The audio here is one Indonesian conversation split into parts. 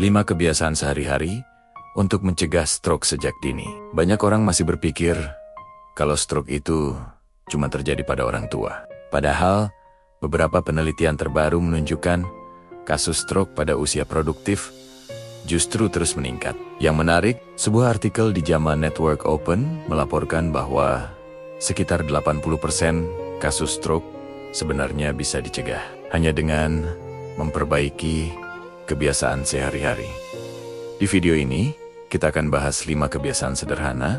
5 kebiasaan sehari-hari untuk mencegah stroke sejak dini. Banyak orang masih berpikir kalau stroke itu cuma terjadi pada orang tua. Padahal, beberapa penelitian terbaru menunjukkan kasus stroke pada usia produktif justru terus meningkat. Yang menarik, sebuah artikel di Jama Network Open melaporkan bahwa sekitar 80% kasus stroke sebenarnya bisa dicegah hanya dengan memperbaiki kebiasaan sehari-hari. Di video ini, kita akan bahas 5 kebiasaan sederhana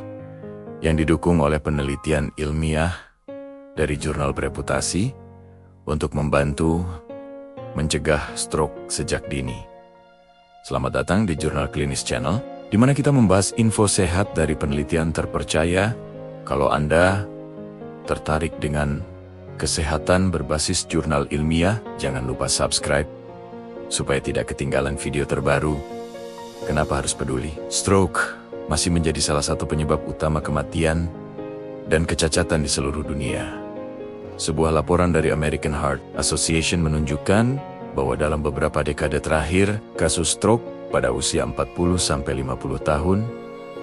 yang didukung oleh penelitian ilmiah dari jurnal bereputasi untuk membantu mencegah stroke sejak dini. Selamat datang di Jurnal Klinis Channel, di mana kita membahas info sehat dari penelitian terpercaya. Kalau Anda tertarik dengan kesehatan berbasis jurnal ilmiah, jangan lupa subscribe supaya tidak ketinggalan video terbaru. Kenapa harus peduli? Stroke masih menjadi salah satu penyebab utama kematian dan kecacatan di seluruh dunia. Sebuah laporan dari American Heart Association menunjukkan bahwa dalam beberapa dekade terakhir, kasus stroke pada usia 40-50 tahun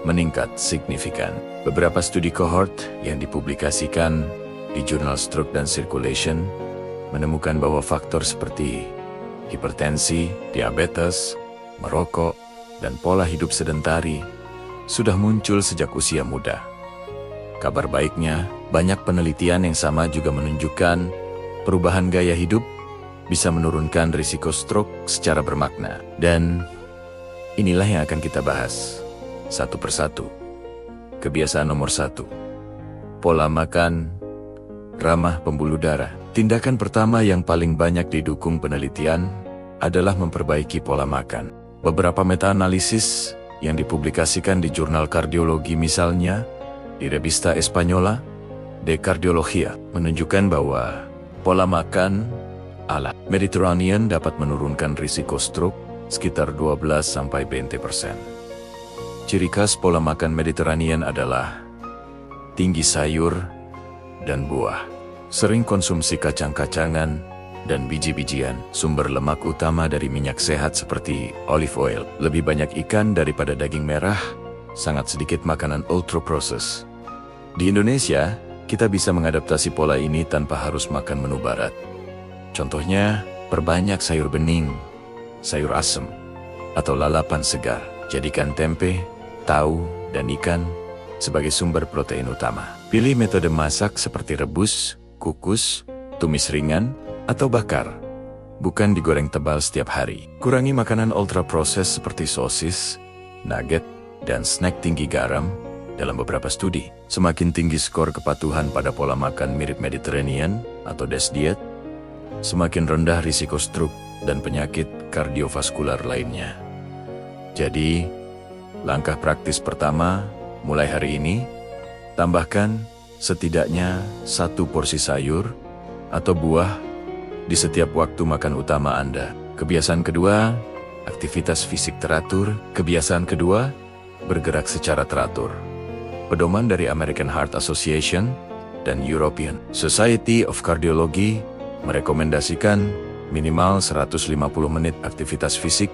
meningkat signifikan. Beberapa studi cohort yang dipublikasikan di jurnal Stroke dan Circulation menemukan bahwa faktor seperti hipertensi, diabetes, merokok, dan pola hidup sedentari sudah muncul sejak usia muda. Kabar baiknya, banyak penelitian yang sama juga menunjukkan perubahan gaya hidup bisa menurunkan risiko stroke secara bermakna. Dan inilah yang akan kita bahas satu persatu. Kebiasaan nomor 1. Pola makan ramah pembuluh darah. Tindakan pertama yang paling banyak didukung penelitian adalah memperbaiki pola makan. Beberapa meta-analisis yang dipublikasikan di jurnal kardiologi, misalnya di Revista Española de Cardiología, menunjukkan bahwa pola makan ala Mediterranean dapat menurunkan risiko stroke sekitar 12-20%. Ciri khas pola makan Mediterranean adalah tinggi sayur dan buah, sering konsumsi kacang-kacangan dan biji-bijian, sumber lemak utama dari minyak sehat seperti olive oil, lebih banyak ikan daripada daging merah, sangat sedikit makanan ultra-processed. Di Indonesia, kita bisa mengadaptasi pola ini tanpa harus makan menu barat. Contohnya, perbanyak sayur bening, sayur asem, atau lalapan segar. Jadikan tempe, tahu, dan ikan sebagai sumber protein utama. Pilih metode masak seperti rebus, kukus, tumis ringan, atau bakar, bukan digoreng tebal setiap hari. Kurangi makanan ultra-processed seperti sosis, nugget, dan snack tinggi garam. Dalam beberapa studi, semakin tinggi skor kepatuhan pada pola makan mirip Mediterranean atau DASH diet, semakin rendah risiko stroke dan penyakit kardiovaskular lainnya. Jadi, langkah praktis pertama, mulai hari ini, tambahkan setidaknya 1 porsi sayur atau buah di setiap waktu makan utama Anda. Kebiasaan kedua, aktivitas fisik teratur. Kebiasaan kedua, bergerak secara teratur. Pedoman dari American Heart Association dan European Society of Cardiology merekomendasikan minimal 150 menit aktivitas fisik,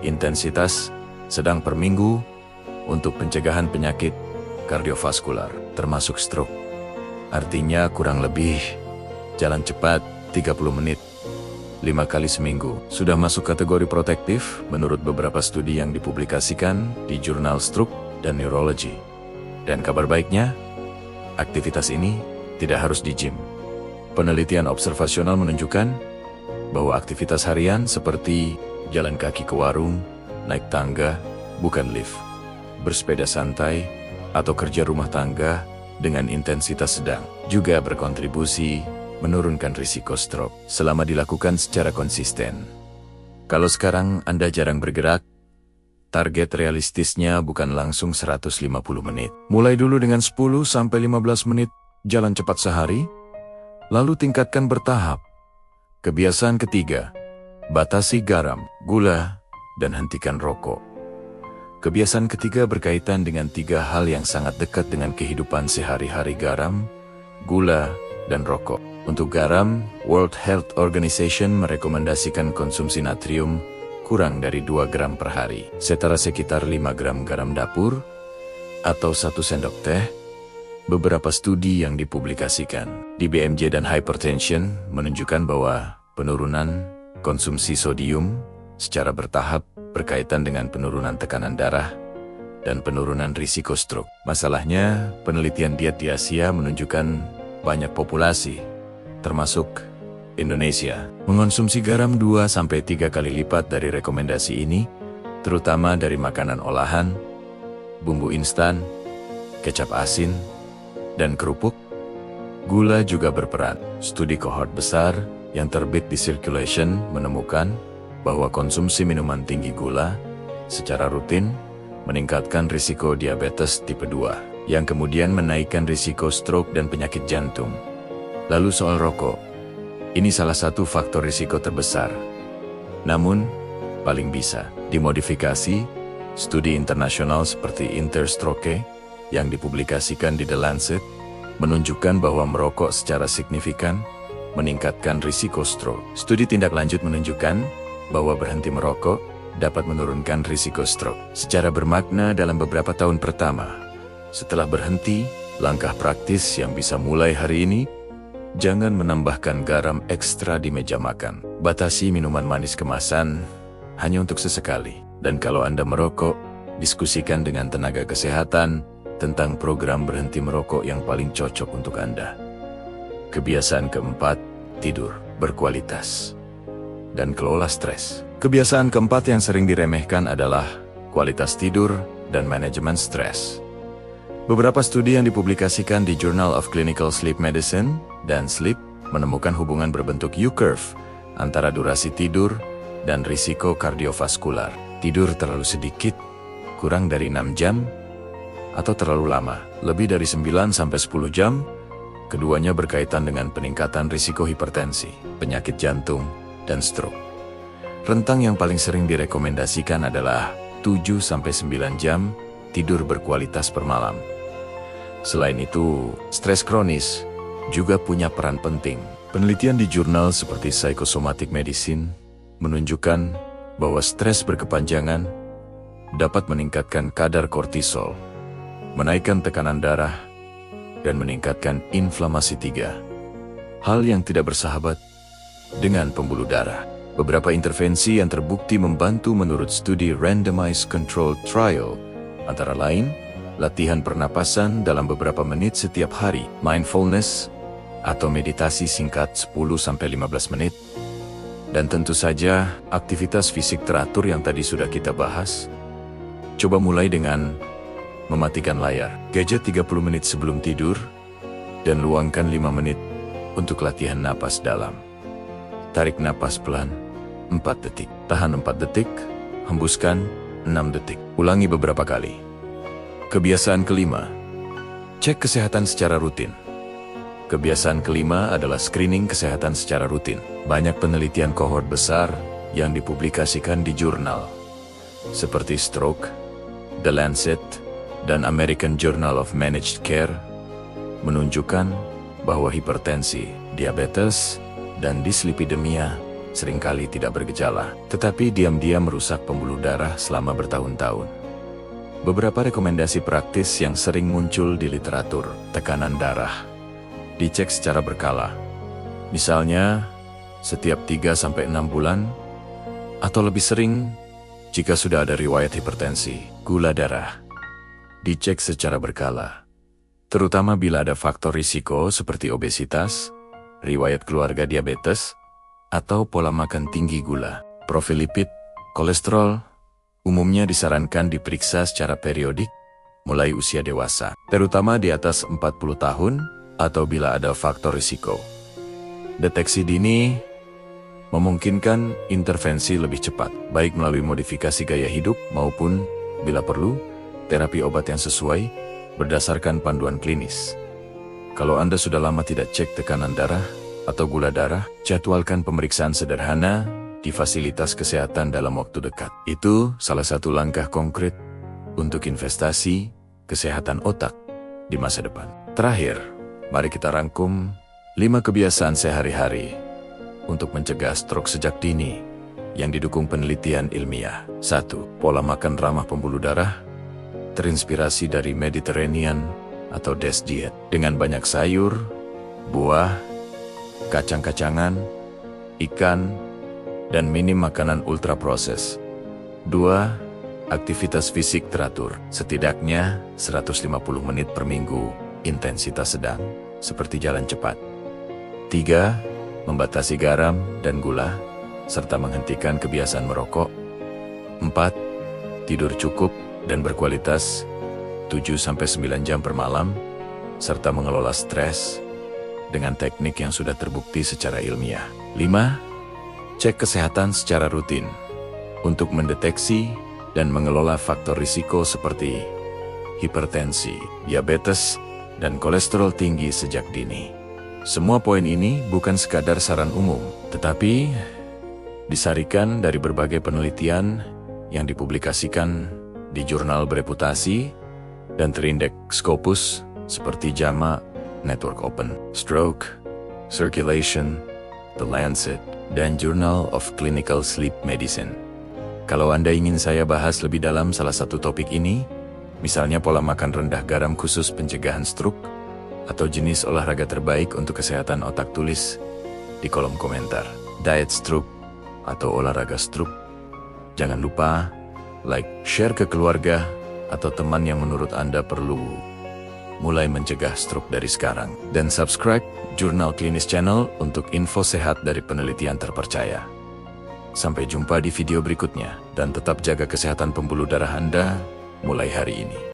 intensitas sedang per minggu untuk pencegahan penyakit kardiovaskular, termasuk stroke. Artinya kurang lebih jalan cepat 30 menit, 5 kali seminggu. Sudah masuk kategori protektif menurut beberapa studi yang dipublikasikan di jurnal Stroke dan Neurology. Dan kabar baiknya, aktivitas ini tidak harus di gym. Penelitian observasional menunjukkan bahwa aktivitas harian seperti jalan kaki ke warung, naik tangga, bukan lift, bersepeda santai, atau kerja rumah tangga dengan intensitas sedang juga berkontribusi menurunkan risiko stroke selama dilakukan secara konsisten. Kalau sekarang Anda jarang bergerak, target realistisnya bukan langsung 150 menit. Mulai dulu dengan 10-15 menit jalan cepat sehari, lalu tingkatkan bertahap. Kebiasaan ketiga, batasi garam, gula, dan hentikan rokok. Kebiasaan ketiga berkaitan dengan 3 hal yang sangat dekat dengan kehidupan sehari-hari: garam, gula, dan rokok. Untuk garam, World Health Organization merekomendasikan konsumsi natrium kurang dari 2 gram per hari, setara sekitar 5 gram garam dapur atau 1 sendok teh. Beberapa studi yang dipublikasikan di BMJ dan Hypertension menunjukkan bahwa penurunan konsumsi sodium secara bertahap berkaitan dengan penurunan tekanan darah dan penurunan risiko stroke. Masalahnya, penelitian diet di Asia menunjukkan banyak populasi, termasuk Indonesia, mengonsumsi garam 2-3 kali lipat dari rekomendasi ini, terutama dari makanan olahan, bumbu instan, kecap asin, dan kerupuk. Gula juga berperan. Studi kohort besar yang terbit di Circulation menemukan bahwa konsumsi minuman tinggi gula secara rutin meningkatkan risiko diabetes tipe 2, yang kemudian menaikkan risiko stroke dan penyakit jantung. Lalu soal rokok, ini salah satu faktor risiko terbesar. Namun, paling bisa dimodifikasi. Studi internasional seperti Interstroke yang dipublikasikan di The Lancet menunjukkan bahwa merokok secara signifikan meningkatkan risiko stroke. Studi tindak lanjut menunjukkan bahwa berhenti merokok dapat menurunkan risiko stroke secara bermakna dalam beberapa tahun pertama. Setelah berhenti, langkah praktis yang bisa mulai hari ini: jangan menambahkan garam ekstra di meja makan. Batasi minuman manis kemasan hanya untuk sesekali. Dan kalau Anda merokok, diskusikan dengan tenaga kesehatan tentang program berhenti merokok yang paling cocok untuk Anda. Kebiasaan keempat, tidur berkualitas dan kelola stres. Kebiasaan keempat yang sering diremehkan adalah kualitas tidur dan manajemen stres. Beberapa studi yang dipublikasikan di Journal of Clinical Sleep Medicine dan Sleep menemukan hubungan berbentuk U-curve antara durasi tidur dan risiko kardiovaskular. Tidur terlalu sedikit, kurang dari 6 jam, atau terlalu lama, lebih dari 9-10 jam, keduanya berkaitan dengan peningkatan risiko hipertensi, penyakit jantung, dan stroke. Rentang yang paling sering direkomendasikan adalah 7-9 jam tidur berkualitas per malam. Selain itu, stres kronis juga punya peran penting. Penelitian di jurnal seperti Psychosomatic Medicine menunjukkan bahwa stres berkepanjangan dapat meningkatkan kadar kortisol, menaikkan tekanan darah, dan meningkatkan inflamasi 3. Hal yang tidak bersahabat dengan pembuluh darah. Beberapa intervensi yang terbukti membantu menurut studi Randomized Controlled Trial, antara lain, latihan pernapasan dalam beberapa menit setiap hari, mindfulness, atau meditasi singkat 10-15 menit, dan tentu saja aktivitas fisik teratur yang tadi sudah kita bahas. Coba mulai dengan mematikan layar gadget 30 menit sebelum tidur, dan luangkan 5 menit untuk latihan napas dalam. Tarik napas pelan 4 detik, tahan 4 detik, hembuskan 6 detik. Ulangi beberapa kali. Kebiasaan kelima, cek kesehatan secara rutin. Kebiasaan kelima adalah screening kesehatan secara rutin. Banyak penelitian kohort besar yang dipublikasikan di jurnal seperti Stroke, The Lancet, dan American Journal of Managed Care menunjukkan bahwa hipertensi, diabetes, dan dislipidemia seringkali tidak bergejala, tetapi diam-diam merusak pembuluh darah selama bertahun-tahun. Beberapa rekomendasi praktis yang sering muncul di literatur: tekanan darah dicek secara berkala, misalnya setiap 3-6 bulan, atau lebih sering jika sudah ada riwayat hipertensi. Gula darah dicek secara berkala, terutama bila ada faktor risiko seperti obesitas, riwayat keluarga diabetes, atau pola makan tinggi gula. Profil lipid, kolesterol, umumnya disarankan diperiksa secara periodik mulai usia dewasa, terutama di atas 40 tahun, atau bila ada faktor risiko. Deteksi dini memungkinkan intervensi lebih cepat, baik melalui modifikasi gaya hidup maupun, bila perlu, terapi obat yang sesuai berdasarkan panduan klinis. Kalau Anda sudah lama tidak cek tekanan darah atau gula darah, jadwalkan pemeriksaan sederhana di fasilitas kesehatan dalam waktu dekat. Itu salah satu langkah konkret untuk investasi kesehatan otak di masa depan. Terakhir, mari kita rangkum 5 kebiasaan sehari-hari untuk mencegah stroke sejak dini yang didukung penelitian ilmiah. 1. Pola makan ramah pembuluh darah, terinspirasi dari Mediterranean atau DASH diet, dengan banyak sayur, buah, kacang-kacangan, ikan, dan minim makanan ultraproses. 2. Aktivitas fisik teratur, setidaknya 150 menit per minggu, intensitas sedang, seperti jalan cepat. 3. Membatasi garam dan gula, serta menghentikan kebiasaan merokok. 4. Tidur cukup dan berkualitas, 7-9 jam per malam, serta mengelola stres dengan teknik yang sudah terbukti secara ilmiah. 5. Cek kesehatan secara rutin untuk mendeteksi dan mengelola faktor risiko seperti hipertensi, diabetes, dan kolesterol tinggi sejak dini. Semua poin ini bukan sekadar saran umum, tetapi disarikan dari berbagai penelitian yang dipublikasikan di jurnal bereputasi dan terindeks Scopus seperti JAMA Network Open, Stroke, Circulation, The Lancet, dan Journal of Clinical Sleep Medicine. Kalau Anda ingin saya bahas lebih dalam salah satu topik ini, misalnya pola makan rendah garam khusus pencegahan stroke, atau jenis olahraga terbaik untuk kesehatan otak, tulis di kolom komentar. Diet stroke atau olahraga stroke. Jangan lupa like, share ke keluarga atau teman yang menurut Anda perlu mulai mencegah stroke dari sekarang. Dan subscribe Jurnal Klinis Channel untuk info sehat dari penelitian terpercaya. Sampai jumpa di video berikutnya, dan tetap jaga kesehatan pembuluh darah Anda mulai hari ini.